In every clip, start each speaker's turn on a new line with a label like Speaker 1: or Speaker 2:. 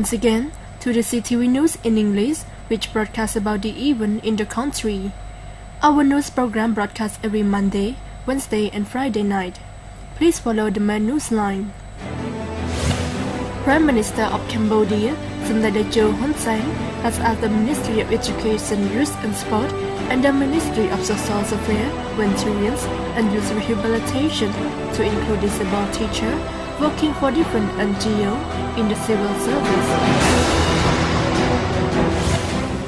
Speaker 1: Once again to the SEATV News in English, which broadcasts about the event in the country. Our news program broadcasts every Monday, Wednesday and Friday night. Please follow the main news line. Prime Minister of Cambodia, Samdech Hun Sen, has asked the Ministry of Education, Youth and Sport and the Ministry of Social Affairs, Veterans and Youth Rehabilitation to include disabled teachers working for different NGOs in the civil service.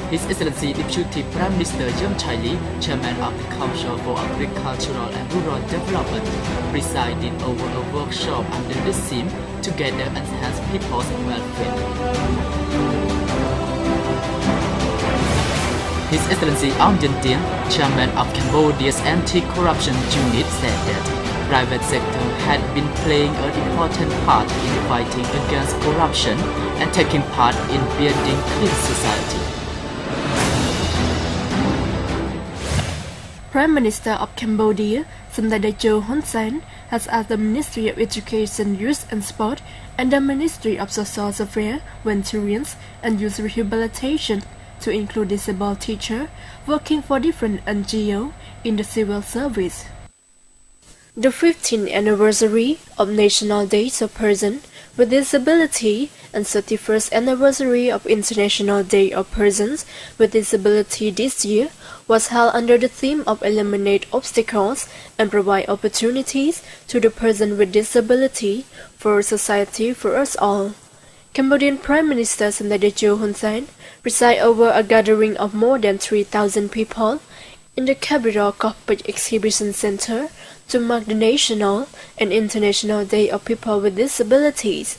Speaker 2: His Excellency Deputy Prime Minister Yum Chai Lee, Chairman of the Council for Agricultural and Rural Development, presided over a workshop under the theme Together Enhance People's Welfare. His Excellency Aung Dien Tien, Chairman of Cambodia's Anti-Corruption Unit, said that private sector had been playing an important part in fighting against corruption and taking part in building clean society.
Speaker 1: Prime Minister of Cambodia, Samdech Hun Sen, has asked the Ministry of Education, Youth and Sport and the Ministry of Social Affairs, Veterans and Youth Rehabilitation to include disabled teachers working for different NGOs in the civil service. The 15th anniversary of National Days of Persons with Disability and 31st anniversary of International Day of Persons with Disability this year was held under the theme of Eliminate Obstacles and Provide Opportunities to the Person with Disability for a Society for Us All. Cambodian Prime Minister Samdech Hun Sen presided over a gathering of more than 3,000 people in the capital Corporate Exhibition Center to mark the National and International Day of People with Disabilities.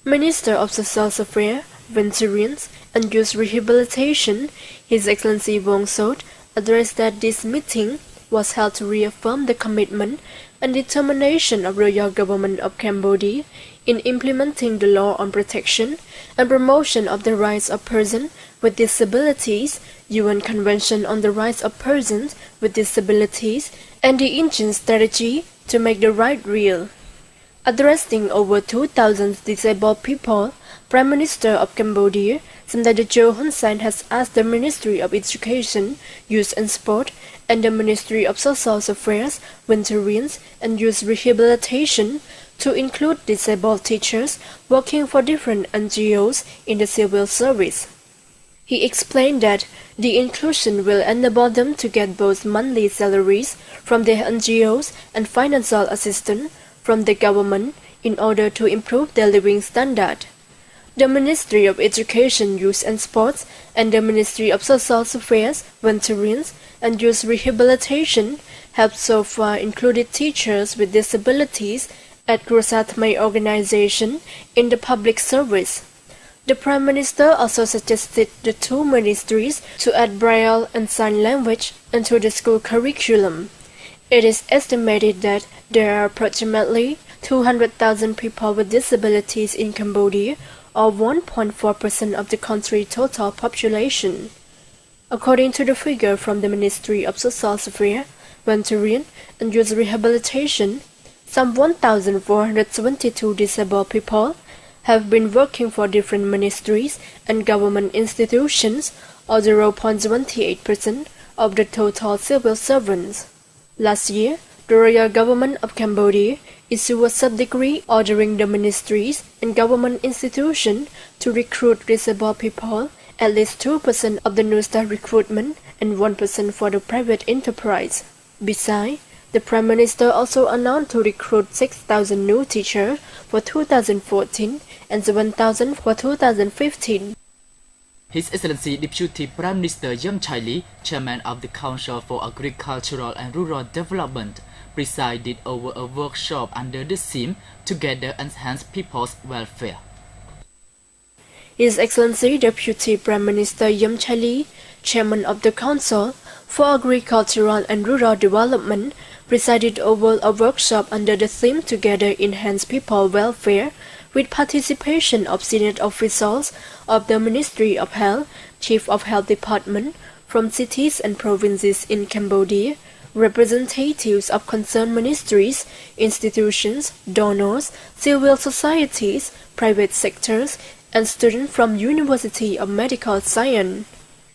Speaker 1: Minister of Social Affairs, Veterans and Youth Rehabilitation, His Excellency Wong Sot, addressed that this meeting was held to reaffirm the commitment and determination of Royal Government of Cambodia in implementing the law on protection and promotion of the rights of persons with disabilities, UN Convention on the Rights of Persons with Disabilities, and the Indian strategy to make the right real. Addressing over 2,000 disabled people, Prime Minister of Cambodia, Samdech Hun Sen has asked the Ministry of Education, Youth and Sport and the Ministry of Social Affairs, Veterans and Youth Rehabilitation to include disabled teachers working for different NGOs in the civil service. He explained that the inclusion will enable them to get both monthly salaries from their NGOs and financial assistance from the government in order to improve their living standard. The Ministry of Education, Youth and Sports and the Ministry of Social Affairs, Veterans and Youth Rehabilitation have so far included teachers with disabilities at Grosatmay organization in the public service. The Prime Minister also suggested the two ministries to add Braille and Sign Language into the school curriculum. It is estimated that there are approximately 200,000 people with disabilities in Cambodia, or 1.4% of the country's total population. According to the figure from the Ministry of Social Affairs, Veterans and Youth Rehabilitation, some 1,472 disabled people have been working for different ministries and government institutions, or 0.28% of the total civil servants. Last year, the Royal Government of Cambodia issued a sub-decree ordering the ministries and government institutions to recruit disabled people, at least 2% of the new staff recruitment and 1% for the private enterprise. Besides, the Prime Minister also announced to recruit 6,000 new teachers for 2014 and 7,000 for 2015.
Speaker 2: His Excellency Deputy Prime Minister Yum Chai Lee, Chairman of the Council for Agricultural and Rural Development, presided over a workshop under the theme Together Enhance People's Welfare.
Speaker 1: His Excellency Deputy Prime Minister Yum Chai Lee, Chairman of the Council for Agricultural and Rural Development, presided over a workshop under the theme Together Enhance People's Welfare with participation of senior officials of the Ministry of Health, Chief of Health Department from cities and provinces in Cambodia, representatives of concerned ministries, institutions, donors, civil societies, private sectors, and student from University of Medical Science.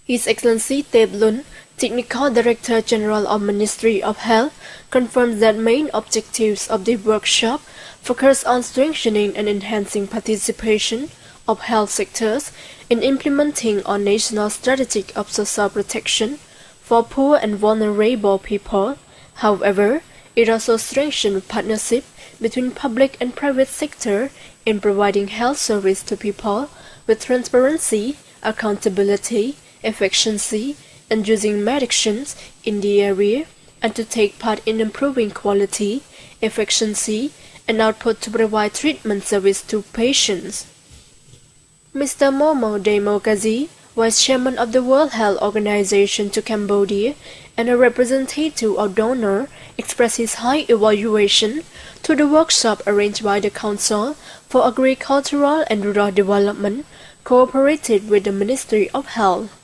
Speaker 1: His Excellency Tep Lun, Technical Director General of Ministry of Health, confirmed that main objectives of the workshop focus on strengthening and enhancing participation of health sectors in implementing our national strategy of social protection for poor and vulnerable people. However, it also strengthened partnership between public and private sector in providing health service to people with transparency, accountability, efficiency, and using medicines in the area, and to take part in improving quality, efficiency, and output to provide treatment service to patients. Mr. Momo Demokazi, Vice Chairman of the World Health Organization to Cambodia and a representative of donor, expressed his high evaluation to the workshop arranged by the Council for Agricultural and Rural Development, cooperated with the Ministry of Health.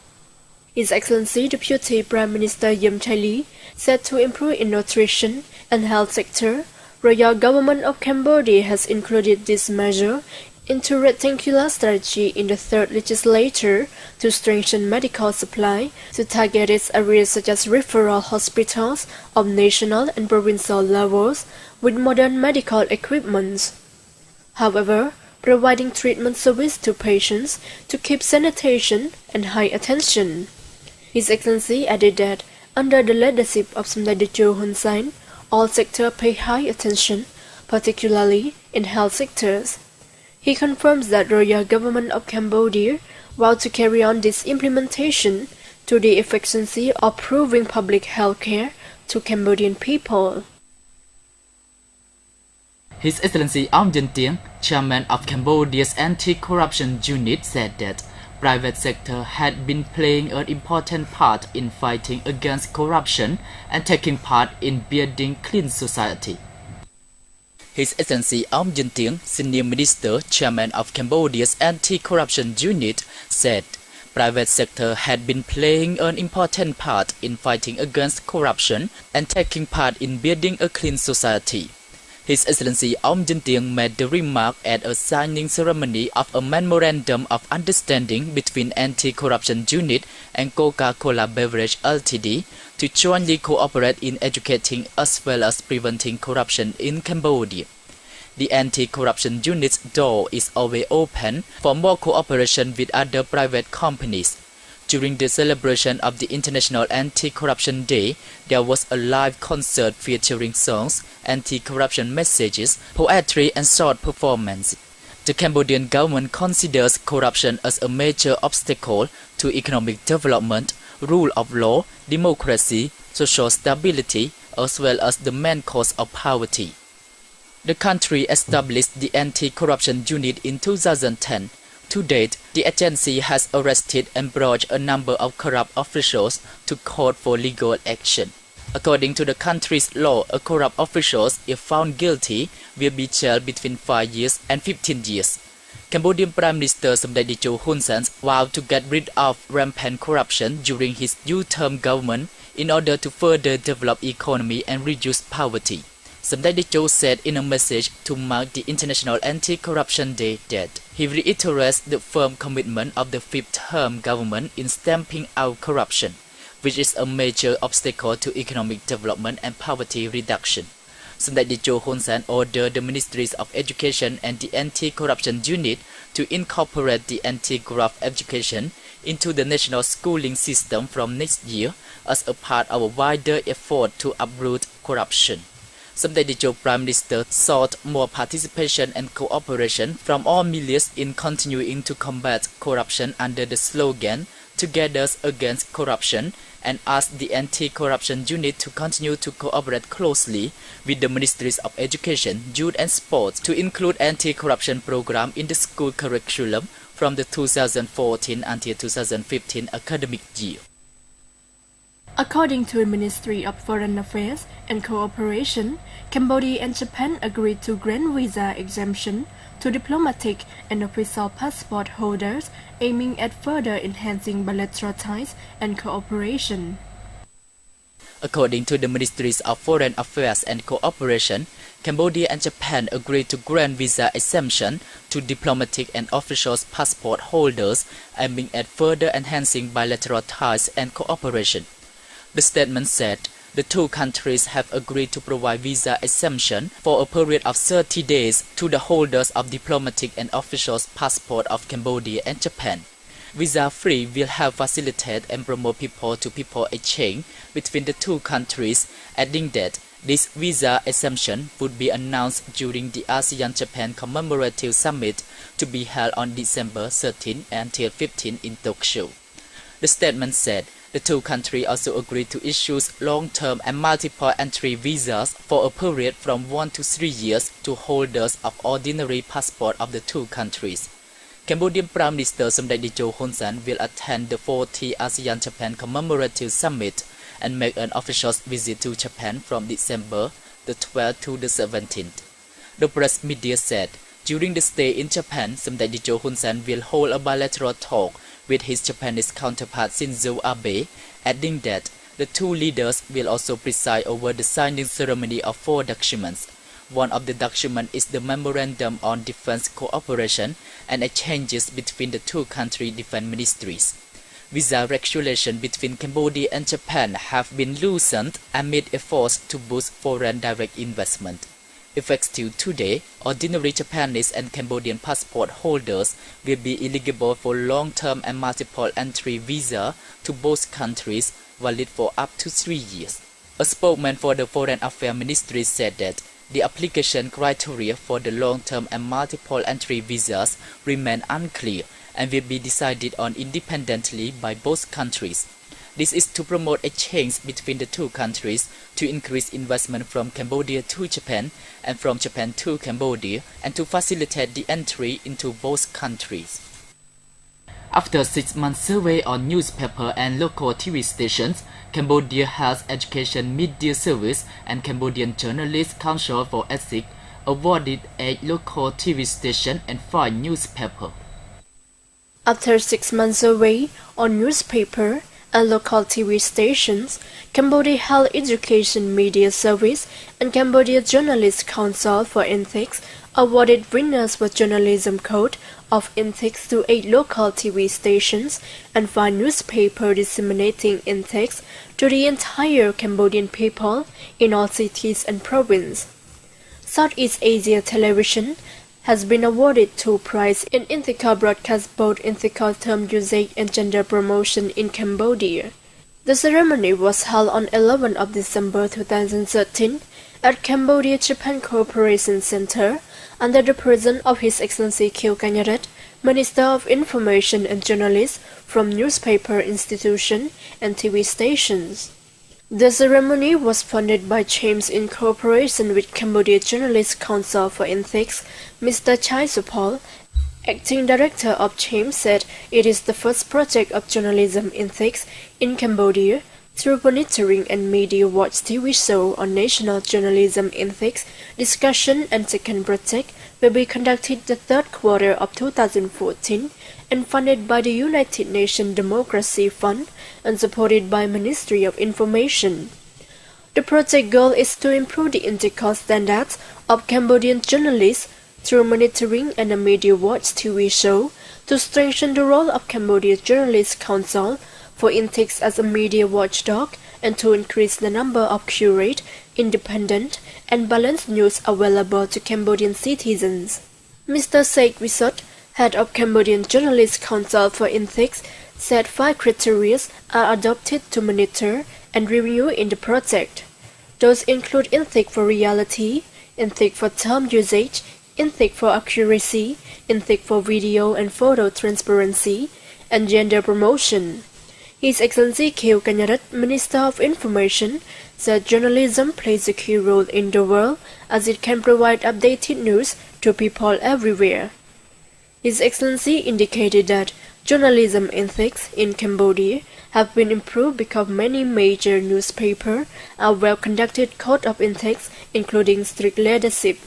Speaker 1: His Excellency Deputy Prime Minister Yem Chaili said to improve in nutrition and health sector, Royal Government of Cambodia has included this measure into rectangular strategy in the third legislature to strengthen medical supply to targeted areas such as referral hospitals of national and provincial levels with modern medical equipment. However, providing treatment service to patients to keep sanitation and high attention. His Excellency added that under the leadership of Samdech Techo Hun Sen, all sectors pay high attention, particularly in health sectors. He confirms that Royal Government of Cambodia vowed to carry on this implementation to the efficiency of proving public health care to Cambodian people.
Speaker 2: His Excellency Aung Jin Tieng, Chairman of Cambodia's Anti-Corruption Unit, said that private sector had been playing an important part in fighting against corruption and taking part in building clean society. His Excellency Aung Jin Tieng, Senior Minister, Chairman of Cambodia's Anti-Corruption Unit, said private sector had been playing an important part in fighting against corruption and taking part in building a clean society. His Excellency Aung Jin Tieng made the remark at a signing ceremony of a memorandum of understanding between Anti-Corruption Unit and Coca-Cola Beverage Ltd. to jointly cooperate in educating as well as preventing corruption in Cambodia. The Anti-Corruption Unit's door is always open for more cooperation with other private companies. During the celebration of the International Anti-Corruption Day, there was a live concert featuring songs, anti-corruption messages, poetry and short performance. The Cambodian government considers corruption as a major obstacle to economic development, rule of law, democracy, social stability, as well as the main cause of poverty. The country established the Anti-Corruption Unit in 2010. To date, the agency has arrested and brought a number of corrupt officials to court for legal action. According to the country's law, a corrupt official, if found guilty, will be jailed between 5 years and 15 years. Cambodian Prime Minister Samdech Techo Hun Sen vowed to get rid of rampant corruption during his new-term government in order to further develop economy and reduce poverty. Samdech Techo said in a message to mark the International Anti-Corruption Day that he reiterates the firm commitment of the fifth-term government in stamping out corruption, which is a major obstacle to economic development and poverty reduction. Samdech Techo Hun Sen ordered the Ministries of Education and the Anti-Corruption Unit to incorporate the anti-graft education into the national schooling system from next year as a part of a wider effort to uproot corruption. Samdech Techo Prime Minister sought more participation and cooperation from all milieux in continuing to combat corruption under the slogan "Together Against Corruption," and asked the Anti-Corruption Unit to continue to cooperate closely with the Ministries of Education, Youth and Sports to include anti-corruption program in the school curriculum from the 2014 until 2015 academic year.
Speaker 1: According to the Ministry of Foreign Affairs and Cooperation, Cambodia and Japan agreed to grant visa exemption to diplomatic and official passport holders, aiming at further enhancing bilateral ties and cooperation.
Speaker 2: According to the Ministries of Foreign Affairs and Cooperation, Cambodia and Japan agreed to grant visa exemption to diplomatic and official passport holders, aiming at further enhancing bilateral ties and cooperation. The statement said the two countries have agreed to provide visa exemption for a period of 30 days to the holders of diplomatic and official passport of Cambodia and Japan. Visa-free will help facilitate and promote people-to-people exchange between the two countries, adding that this visa exemption would be announced during the ASEAN-Japan Commemorative Summit to be held on December 13 until 15 in Tokyo. The statement said the two countries also agreed to issue long-term and multiple entry visas for a period from 1 to 3 years to holders of ordinary passport of the two countries. Cambodian Prime Minister Samdech Techo Hun Sen will attend the 40th ASEAN-Japan Commemorative Summit and make an official visit to Japan from December the 12th to the 17th. The press media said during the stay in Japan, Samdech Techo Hun Sen will hold a bilateral talk with his Japanese counterpart Shinzo Abe, adding that the two leaders will also preside over the signing ceremony of 4 documents. One of the documents is the Memorandum on Defense Cooperation and exchanges between the two country defense ministries. Visa regulations between Cambodia and Japan have been loosened amid efforts to boost foreign direct investment. Effective today, ordinary Japanese and Cambodian passport holders will be eligible for long-term and multiple entry visa to both countries, valid for up to 3 years. A spokesman for the Foreign Affairs Ministry said that the application criteria for the long-term and multiple entry visas remain unclear and will be decided on independently by both countries. This is to promote exchange between the two countries, to increase investment from Cambodia to Japan and from Japan to Cambodia, and to facilitate the entry into both countries. After a 6-month survey on newspaper and local TV stations, Cambodia Health Education Media Service and Cambodian Journalists Council for Ethics awarded 8 local TV stations and 5 newspapers.
Speaker 1: After a 6-month survey on newspaper and local TV stations, Cambodia Health Education Media Service and Cambodia Journalists Council for Ethics awarded winners for Journalism Code of Ethics to 8 local TV stations and 5 newspapers disseminating ethics to the entire Cambodian people in all cities and provinces. Southeast Asia Television has been awarded 2 prizes in ethical broadcast, both ethical term usage and gender promotion in Cambodia. The ceremony was held on 11th of December 2013 at Cambodia-Japan Cooperation Center under the presence of His Excellency Khieu Kanyaret, Minister of Information and Journalists from newspaper institutions and TV stations. The ceremony was funded by James in cooperation with Cambodia Journalists Council for Ethics. Mr. Chai Supol, Acting Director of James, said it is the first project of journalism ethics in Cambodia. Through monitoring and media watch TV show on national journalism ethics, discussion and second project will be conducted the 3rd quarter of 2014 and funded by the United Nations Democracy Fund and supported by Ministry of Information. The project goal is to improve the ethical standards of Cambodian journalists through monitoring and a media watch TV show, to strengthen the role of Cambodia Journalists Council for ethics as a media watchdog, and to increase the number of accurate, independent, and balanced news available to Cambodian citizens. Mr. Saik Wisot, head of Cambodian Journalists Council for Ethics, said 5 criteria are adopted to monitor and review in the project. Those include ethics for reality, ethics for term usage, ethics for accuracy, ethics for video and photo transparency, and gender promotion. His Excellency Khieu Kanyaret, Minister of Information, said journalism plays a key role in the world as it can provide updated news to people everywhere. His Excellency indicated that journalism ethics in Cambodia have been improved because many major newspapers are well-conducted code of ethics, including strict leadership.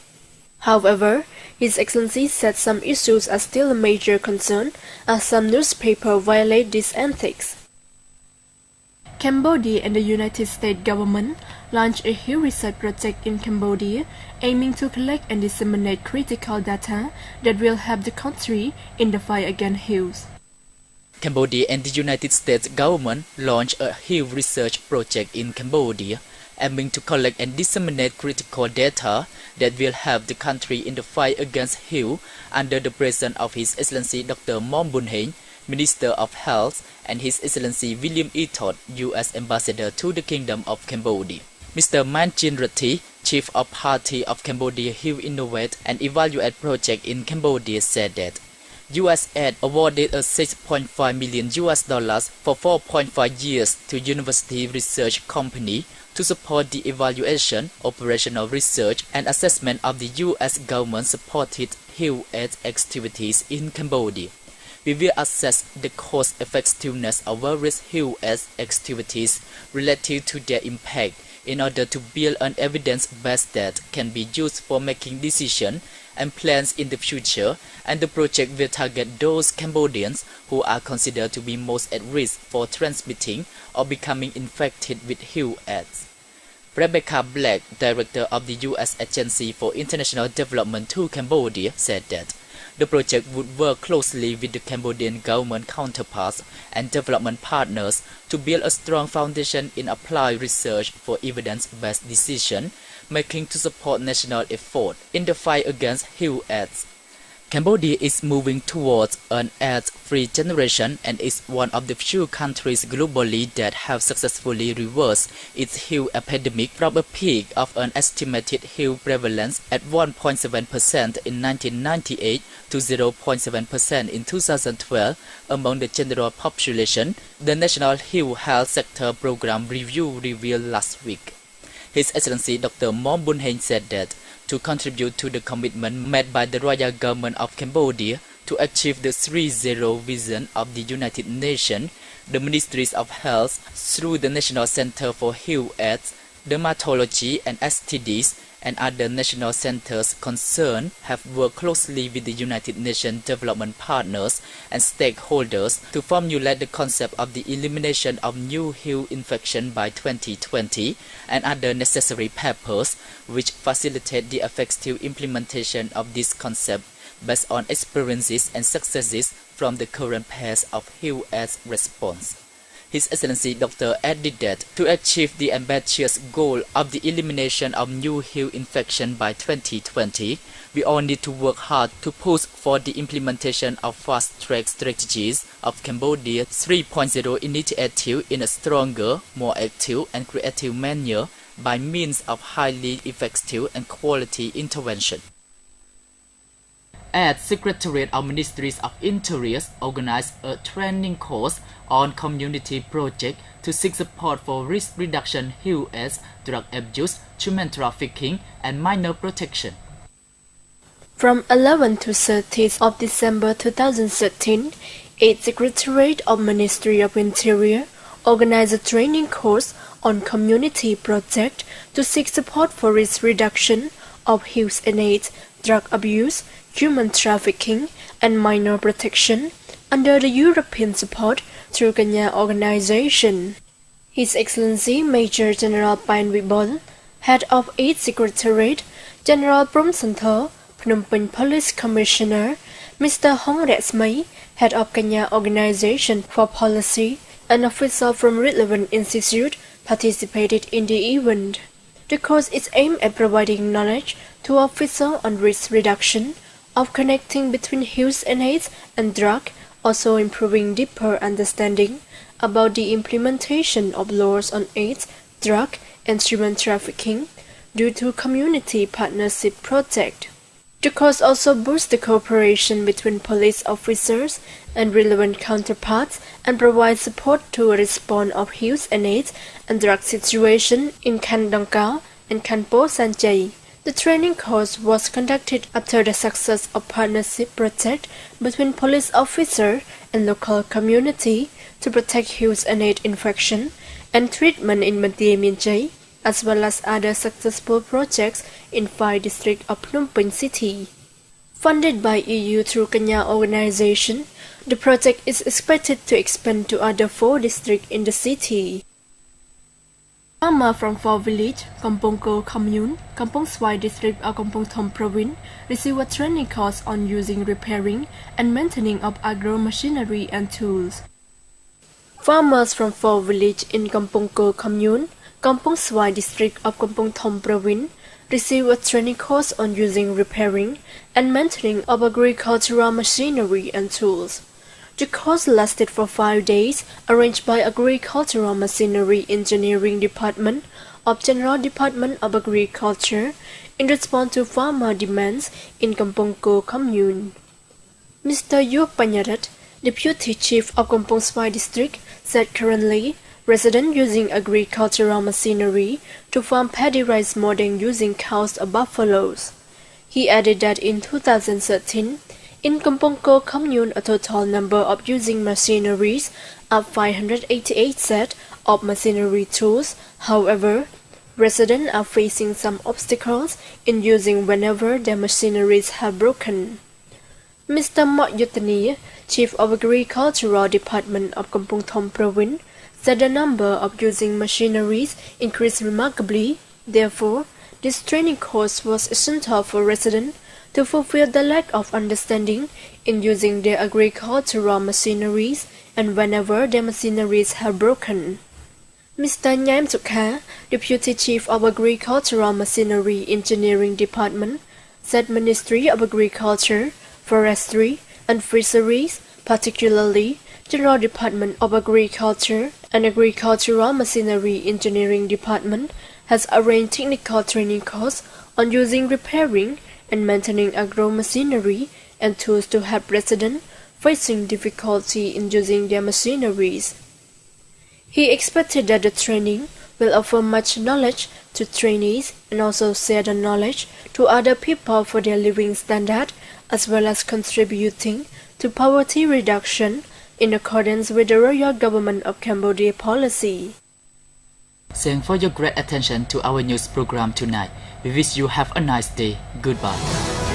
Speaker 1: However, His Excellency said some issues are still a major concern as some newspapers violate these ethics. Cambodia and the United States government launched a huge research project in Cambodia aiming to collect and disseminate critical data that will help the country in the fight against HIV.
Speaker 2: Cambodia and the United States government launched a huge research project in Cambodia aiming to collect and disseminate critical data that will help the country in the fight against HIV under the presence of His Excellency Dr. Mon Bun Hein, Minister of Health, and His Excellency William E. Todd, U.S. Ambassador to the Kingdom of Cambodia. Mr. Manchin Ratthi, Chief of Party of Cambodia HIV Innovate and Evaluate Project in Cambodia, said that U.S. aid awarded a $6.5 million for 4.5 years to University Research Company to support the evaluation, operational research, and assessment of the U.S. government-supported HIV/AIDS activities in Cambodia. We will assess the cost-effectiveness of various HIV/AIDS activities relative to their impact in order to build an evidence base that can be used for making decisions and plans in the future, and the project will target those Cambodians who are considered to be most at risk for transmitting or becoming infected with HIV/AIDS. Rebecca Black, director of the U.S. Agency for International Development to Cambodia, said that the project would work closely with the Cambodian government counterparts and development partners to build a strong foundation in applied research for evidence-based decision-making to support national effort in the fight against HIV/AIDS. Cambodia is moving towards an AIDS-free generation and is one of the few countries globally that have successfully reversed its HIV epidemic from a peak of an estimated HIV prevalence at 1.7% in 1998 to 0.7% in 2012 among the general population, the National HIV Health Sector Program review revealed last week. His Excellency Dr. Mon Bun Hein said that to contribute to the commitment made by the Royal Government of Cambodia to achieve the 3-0 vision of the United Nations, the Ministries of Health, through the National Center for HIV/AIDS, Dermatology and STDs, and other national centers concerned, have worked closely with the United Nations development partners and stakeholders to formulate the concept of the elimination of new HIV infection by 2020 and other necessary papers which facilitate the effective implementation of this concept based on experiences and successes from the current phase of HIV/AIDS response. His Excellency Dr. added that to achieve the ambitious goal of the elimination of new HIV infection by 2020, we all need to work hard to push for the implementation of fast-track strategies of Cambodia 3.0 initiative in a stronger, more active and creative manner by means of highly effective and quality intervention. At Secretariat of Ministries of Interior organized a training course on community project to seek support for risk reduction HIV/AIDS, drug abuse, human trafficking, and minor protection.
Speaker 1: From 11 to 13 of December 2013, a Secretariat of Ministry of Interior organized a training course on community project to seek support for risk reduction of HIV and AIDS, drug abuse, human trafficking, and minor protection under the European support through Kenya organization. His Excellency Major General Pain Wibol, Head of AIDS Secretariat, General Prom Santho, Phnom Penh Police Commissioner, Mr. Hong Resmay, Head of Kenya Organization for Policy, and officials from relevant institute participated in the event. The course is aimed at providing knowledge to officers on risk reduction, of connecting between HIV and AIDS and drug, also improving deeper understanding about the implementation of laws on AIDS, drug, and human trafficking due to community partnership project. The course also boosts the cooperation between police officers and relevant counterparts and provides support to a response of HIV and AIDS and drug situation in Khan Dongkao and Khan Po Sanjay. The training course was conducted after the success of partnership project between police officers and local community to protect HIV and AIDS infection and treatment in Madhya Mienjay, as well as other successful projects in 5 districts of Phnom Penh City. Funded by EU through Kenya organization, the project is expected to expand to other 4 districts in the city. Farmer from Four Village, Kampong Ko Commune, Kampong Swai District of Kampong Thom Province receive a training course on using, repairing, and maintaining of agro machinery and tools. Farmers from Four Village in Kampong Ko Commune, Kampong Swai District of Kampong Thom Province receive a training course on using, repairing, and maintaining of agricultural machinery and tools. The course lasted for 5 days, arranged by Agricultural Machinery Engineering Department of General Department of Agriculture in response to farmer demands in Kampong Ko Commune. Mr. Yup Panyarat, Deputy Chief of Kampong Swai District, said currently residents using agricultural machinery to farm paddy rice more than using cows or buffaloes. He added that in 2013, in Kampong Ko Commune, a total number of using machineries of 588 set of machinery tools. However, residents are facing some obstacles in using whenever their machineries have broken. Mr. Mok Yutani, Chief of Agricultural Department of Kampong Thom Province, said the number of using machineries increased remarkably. Therefore, this training course was essential for residents to fulfill the lack of understanding in using their agricultural machineries and whenever their machineries have broken. Mr. Nyam Sukha, Deputy Chief of Agricultural Machinery Engineering Department, said Ministry of Agriculture, Forestry and Fisheries, particularly General Department of Agriculture and Agricultural Machinery Engineering Department, has arranged technical training course on using, repairing, and maintaining agro machinery and tools to help residents facing difficulty in using their machineries. He expected that the training will offer much knowledge to trainees and also share the knowledge to other people for their living standard, as well as contributing to poverty reduction in accordance with the Royal Government of Cambodia policy.
Speaker 2: Thanks for your great attention to our news program tonight. We wish you have a nice day. Goodbye.